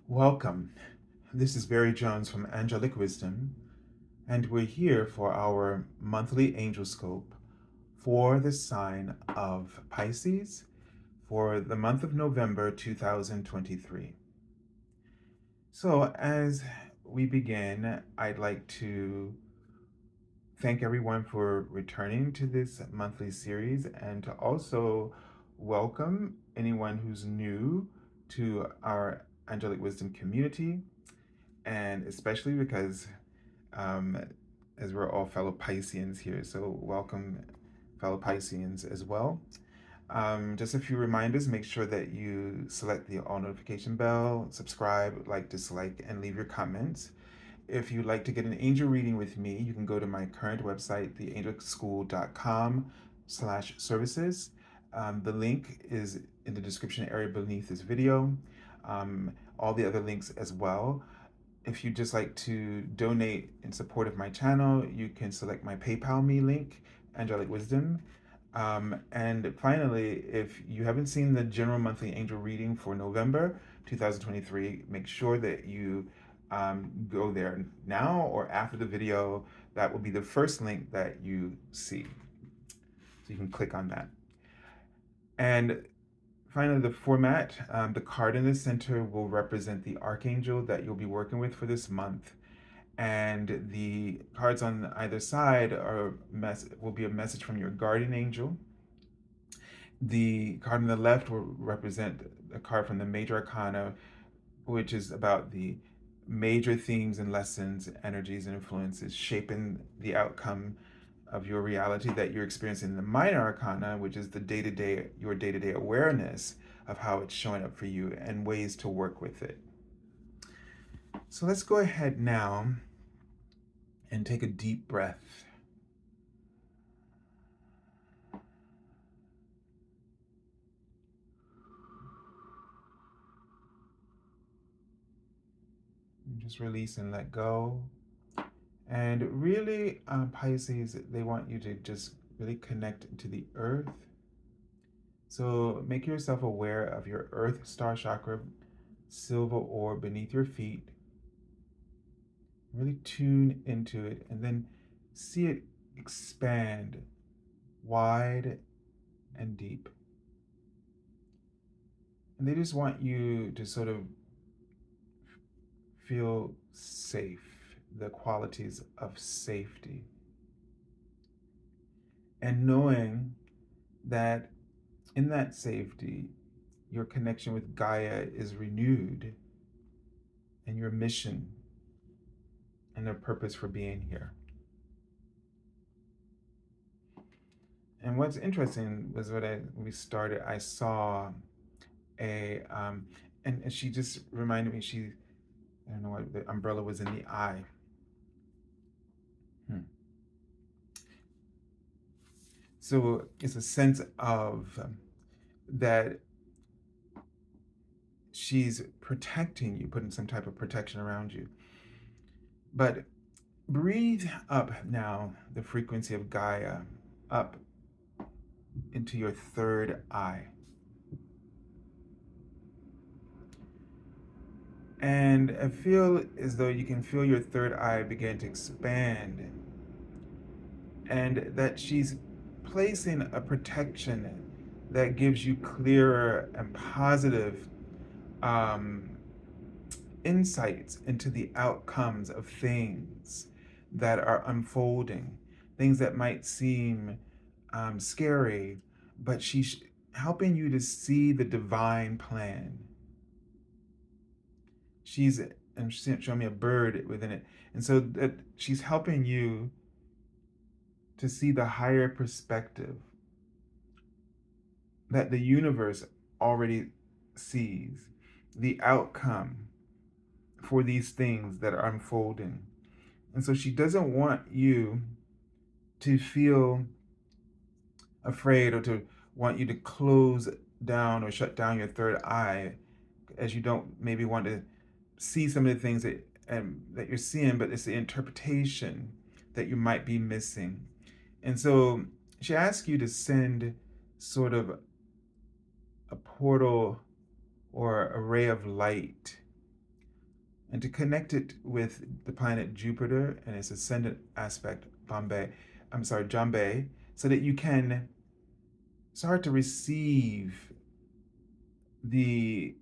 Welcome. This is Barry Jones from Angelic Wisdom, and we're here for our monthly Angelscope for the sign of Pisces for the month of November 2023. So, as we begin, I'd like to thank everyone for returning to this monthly series and to also welcome anyone who's new to our Angelic Wisdom community, and especially because um, as we're all fellow Pisceans here, so welcome fellow Pisceans as well. Just a few reminders: make sure that you select the all notification bell, subscribe, like, dislike, and leave your comments. If you'd like to get an angel reading with me, you can go to my current website, theangelschool.com/services. The link is in the description area beneath this video. All the other links as well. If you'd just like to donate in support of my channel, you can select my PayPal me link, Angelic Wisdom. And finally, if you haven't seen the general monthly angel reading for November 2023, make sure that you go there now or after the video. That will be the first link that you see. So you can click on that. And finally, the format, the card in the center will represent the archangel that you'll be working with for this month. And the cards on either side will be a message from your guardian angel. The card on the left will represent a card from the Major Arcana, which is about the major themes and lessons, energies, and influences shaping the outcome of your reality that you're experiencing in the Minor Arcana, which is your day-to-day awareness of how it's showing up for you and ways to work with it. So let's go ahead now and take a deep breath. And just release and let go. And really, Pisces, they want you to just really connect to the earth. So make yourself aware of your earth star chakra, silver orb beneath your feet. Really tune into it and then see it expand wide and deep. And they just want you to sort of feel safe, the qualities of safety. And knowing that in that safety, your connection with Gaia is renewed, and your mission and their purpose for being here. And what's interesting was when we started, I saw and she just reminded me, I don't know what, the umbrella was in the eye. So it's a sense of that she's protecting you, putting some type of protection around you. But breathe up now the frequency of Gaia up into your third eye. And I feel as though you can feel your third eye begin to expand, and that she's placing a protection that gives you clearer and positive insights into the outcomes of things that are unfolding, things that might seem scary, but she's helping you to see the divine plan. She's showing me a bird within it. And so that she's helping you to see the higher perspective that the universe already sees, the outcome for these things that are unfolding. And so she doesn't want you to feel afraid or to want you to close down or shut down your third eye, as you don't maybe want to see some of the things that you're seeing, but it's the interpretation that you might be missing. And so she asks you to send sort of a portal or a ray of light and to connect it with the planet Jupiter and its ascendant aspect, Jambé, so that you can start to receive the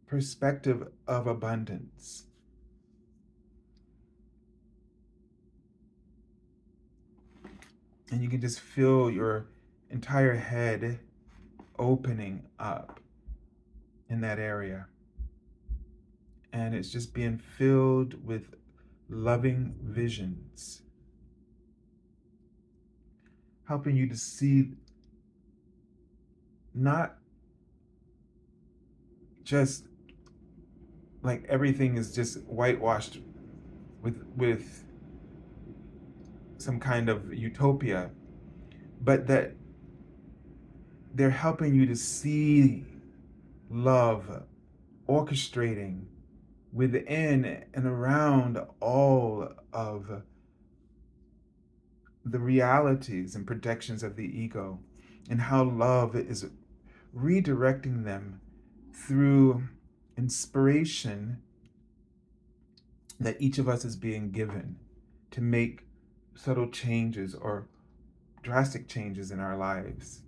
perspective of abundance. And you can just feel your entire head opening up in that area. And it's just being filled with loving visions, helping you to see not just like everything is just whitewashed with some kind of utopia, but that they're helping you to see love orchestrating within and around all of the realities and projections of the ego, and how love is redirecting them through inspiration that each of us is being given to make subtle changes or drastic changes in our lives,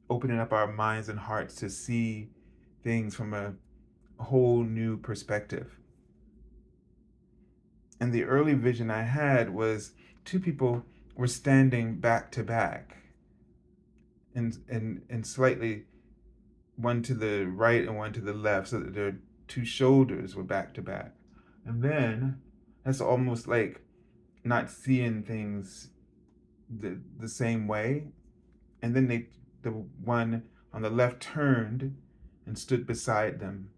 opening up our minds and hearts to see things from a whole new perspective. And the early vision I had was two people were standing back to back, and slightly one to the right and one to the left, so that their two shoulders were back to back. And then that's almost like not seeing things the same way. And then the one on the left turned and stood beside them.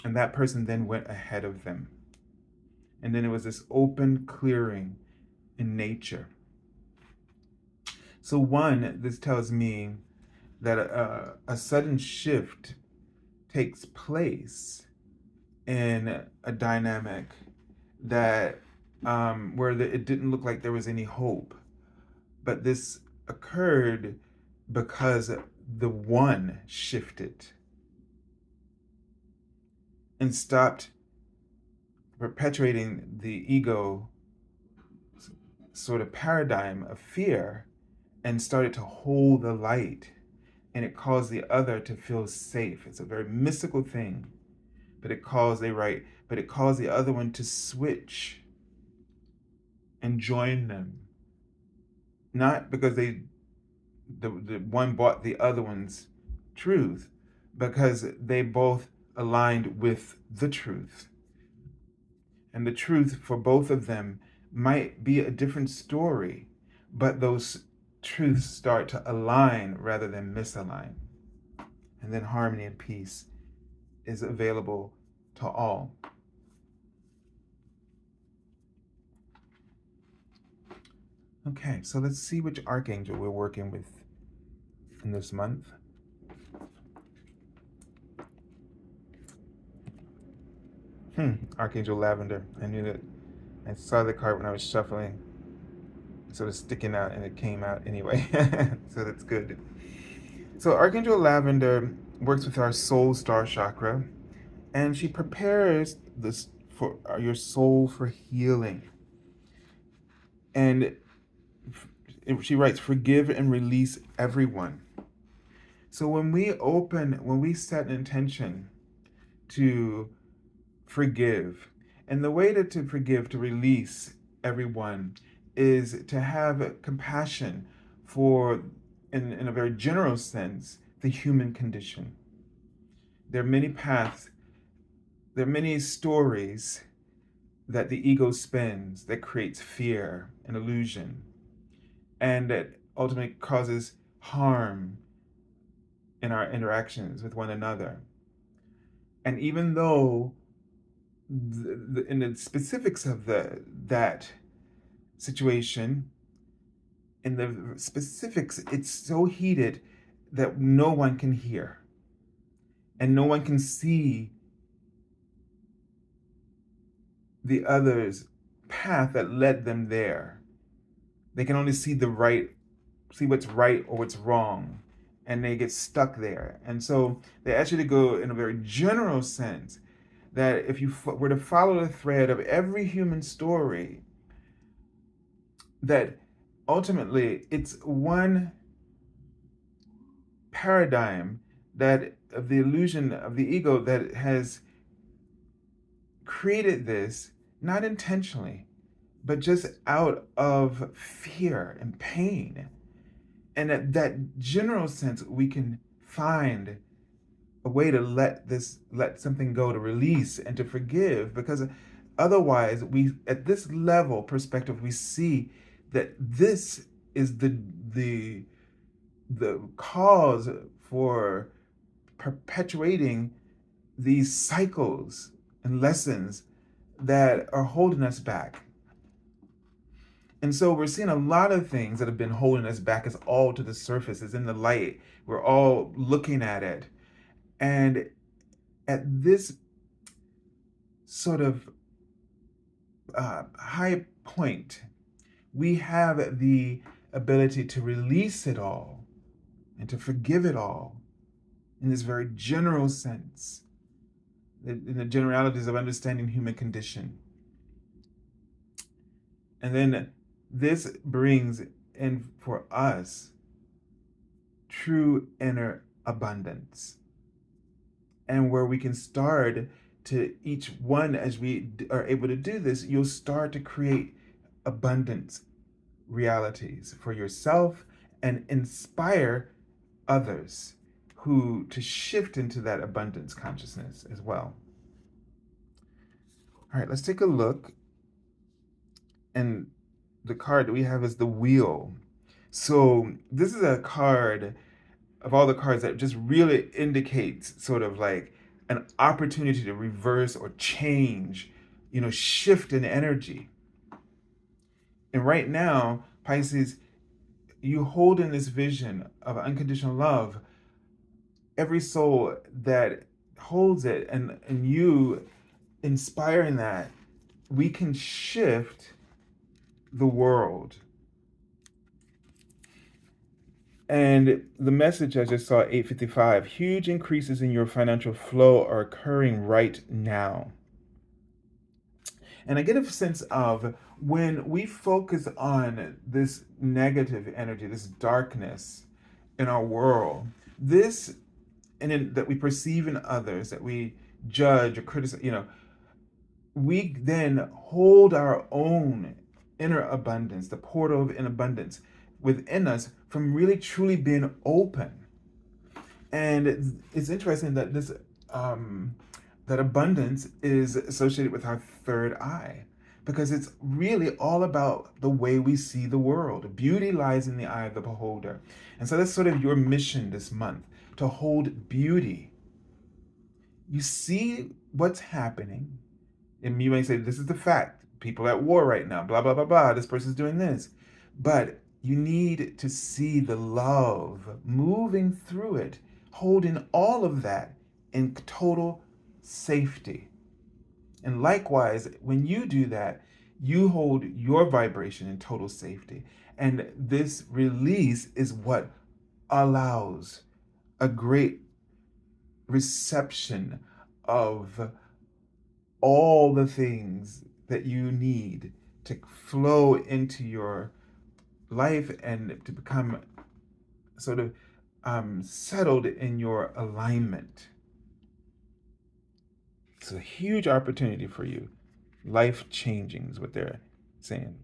And that person then went ahead of them. And then it was this open clearing in nature. So this tells me that a sudden shift takes place in a dynamic that where it didn't look like there was any hope, but this occurred because the one shifted and stopped perpetuating the ego sort of paradigm of fear and started to hold the light, and it caused the other to feel safe. It's a very mystical thing, but it caused the other one to switch and join them. Not because the one bought the other one's truth, because they both aligned with the truth. And the truth for both of them might be a different story, but those truths start to align rather than misalign. And then harmony and peace is available to all. Okay, so let's see which archangel we're working with in this month. Archangel Lavender. I knew that. I saw the card when I was shuffling, sort of sticking out, and it came out anyway. So that's good. So Archangel Lavender works with our soul star chakra, and she prepares this for your soul for healing. And she writes, forgive and release everyone. So when we set an intention to forgive, and the way to forgive, to release everyone, is to have compassion for, in a very general sense, the human condition. There are many paths, there are many stories that the ego spins that creates fear and illusion, and that ultimately causes harm in our interactions with one another. And even though in the specifics of that situation, in the specifics, it's so heated that no one can hear and no one can see the other's path that led them there. They can only see what's right or what's wrong, and they get stuck there. And so they ask you to go in a very general sense that if you were to follow the thread of every human story, that ultimately it's one paradigm that of the illusion of the ego that has created this, not intentionally, but just out of fear and pain. And at that general sense, we can find a way to let something go, to release and to forgive, because otherwise we, at this level perspective, we see that this is the cause for perpetuating these cycles and lessons that are holding us back. And so we're seeing a lot of things that have been holding us back. It's all to the surface, it's in the light. We're all looking at it. And at this sort of high point, we have the ability to release it all and to forgive it all in this very general sense, in the generalities of understanding human condition. And then this brings in for us true inner abundance. And where we can start to each one, as we are able to do this, you'll start to create abundance realities for yourself and inspire others who to shift into that abundance consciousness as well. All right, let's take a look. And the card that we have is the Wheel. So this is a card of all the cards that just really indicates sort of like an opportunity to reverse or change, shift in energy. And right now, Pisces, you hold in this vision of unconditional love. Every soul that holds it and you inspiring that, we can shift the world. And the message I just saw, 855, huge increases in your financial flow are occurring right now. And I get a sense of when we focus on this negative energy, this darkness in our world, this and that we perceive in others, that we judge or criticize, we then hold our own inner abundance, the portal of inner abundance within us, from really truly being open. And it's interesting that this that abundance is associated with our third eye, because it's really all about the way we see the world. Beauty lies in the eye of the beholder. And so that's sort of your mission this month, to hold beauty. You see what's happening, and you may say, this is the fact. People at war right now, blah, blah, blah, blah. This person's doing this. But you need to see the love moving through it, holding all of that in total safety. And likewise, when you do that, you hold your vibration in total safety. And this release is what allows a great reception of all the things that you need to flow into your life and to become sort of settled in your alignment. It's a huge opportunity for you. Life changing is what they're saying.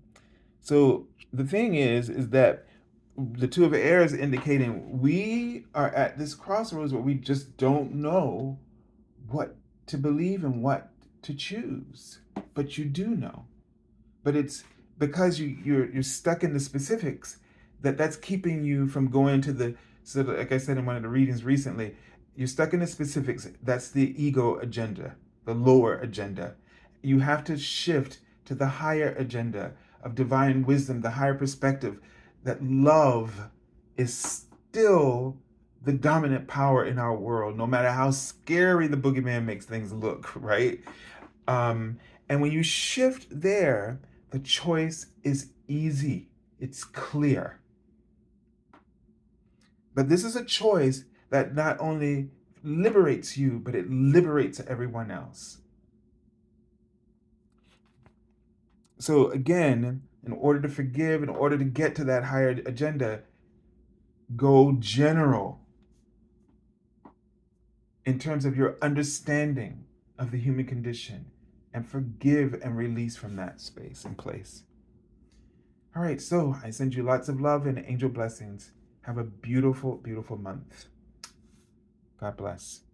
So the thing is that the Two of Air is indicating we are at this crossroads where we just don't know what to believe and what to choose. But you do know. But it's because you're stuck in the specifics that's keeping you from going to the, so like I said in one of the readings recently, you're stuck in the specifics. That's the ego agenda, the lower agenda. You have to shift to the higher agenda of divine wisdom, the higher perspective that love is still the dominant power in our world, no matter how scary the boogeyman makes things look, right? And when you shift there, the choice is easy. It's clear. But this is a choice that not only liberates you, but it liberates everyone else. So again, in order to forgive, in order to get to that higher agenda, go general in terms of your understanding of the human condition, and forgive and release from that space and place. All right, so I send you lots of love and angel blessings. Have a beautiful, beautiful month. God bless.